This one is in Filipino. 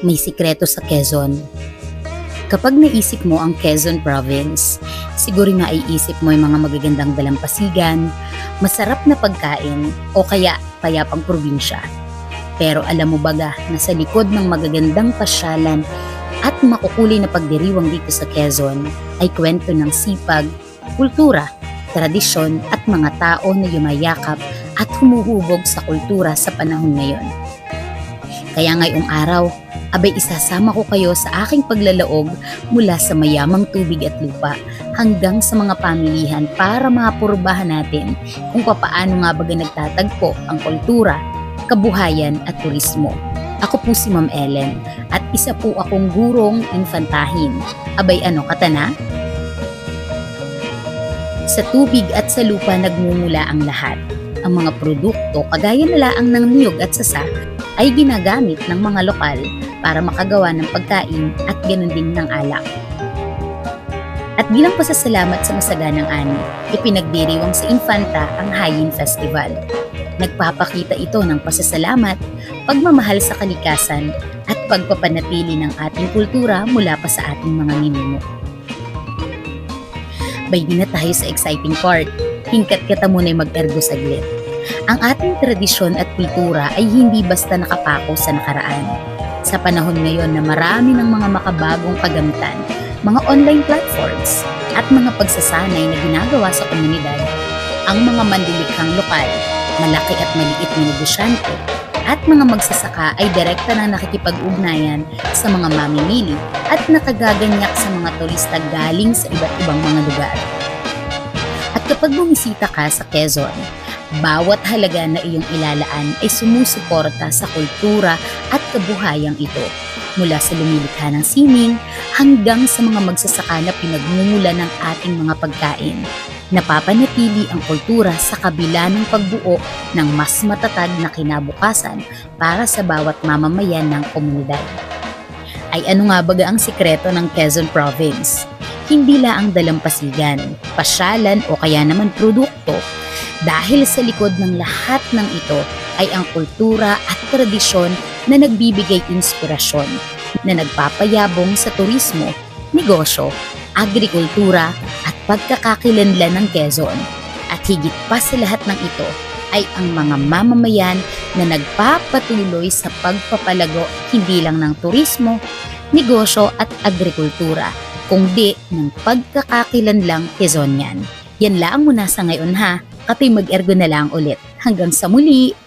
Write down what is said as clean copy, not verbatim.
may sikreto sa Quezon. Kapag naisip mo ang Quezon Province, siguro maiisip mo yung mga magagandang dalampasigan, masarap na pagkain o kaya payapang probinsya. Pero alam mo baga na sa likod ng magagandang pasyalan at makukulay na pagdiriwang dito sa Quezon ay kwento ng sipag, kultura, tradisyon at mga tao na yumayakap at humuhubog sa kultura sa panahon ngayon. Kaya ngayong araw, abay isasama ko kayo sa aking paglalaog mula sa mayamang tubig at lupa hanggang sa mga pamilihan para mapurbahan natin kung papaano nga baga nagtatagpo ang kultura, kabuhayan at turismo. Ako po si Ma'am Ellen at isa po akong gurong infantahin. Abay ano katana? Sa tubig at sa lupa nagmumula ang lahat. Ang mga produkto kagaya na laang ng niyog at sasa ay ginagamit ng mga lokal para makagawa ng pagkain at ganun din ng alak. At bilang pasasalamat sa masaganang ani, ipinagdiriwang sa Infanta ang Hayin Festival. Nagpapakita ito ng pasasalamat, pagmamahal sa kalikasan at pagpapanatili ng ating kultura mula pa sa ating mga ninuno. Bay di na tayo sa exciting part. Hingkat kita muna'y mag-ergo saglit. Ang ating tradisyon at kultura ay hindi basta nakapako sa nakaraan. Sa panahon ngayon na marami ng mga makabagong kagamitan, mga online platforms at mga pagsasanay na ginagawa sa komunidad, ang mga manlilikhang lokal, malaki at maliit na negosyante, at mga magsasaka ay direkta na nakikipag-ugnayan sa mga mamimili at nakagaganyak sa mga turista galing sa iba't ibang mga lugar. At kapag bumisita ka sa Quezon, bawat halaga na iyong ilalaan ay sumusuporta sa kultura at kabuhayang ito, mula sa lumilikha ng sining hanggang sa mga magsasaka na pinagmumula ng ating mga pagkain. Napapanatili ang kultura sa kabila ng pagbuo ng mas matatag na kinabukasan para sa bawat mamamayan ng komunidad. Ay ano nga baga ang sikreto ng Quezon Province? Hindi laang dalampasigan, pasyalan o kaya naman produkto. Dahil sa likod ng lahat ng ito ay ang kultura at tradisyon na nagbibigay inspirasyon, na nagpapayabong sa turismo, negosyo, agrikultura at pagkakakilanlan ng Quezon. At higit pa sa lahat ng ito ay ang mga mamamayan na nagpapatuloy sa pagpapalago hindi lang ng turismo, negosyo at agrikultura, kundi ng pagkakakilanlang Quezonian. Yan lang muna sa ngayon ha, kapag mag-ergo na lang ulit. Hanggang sa muli!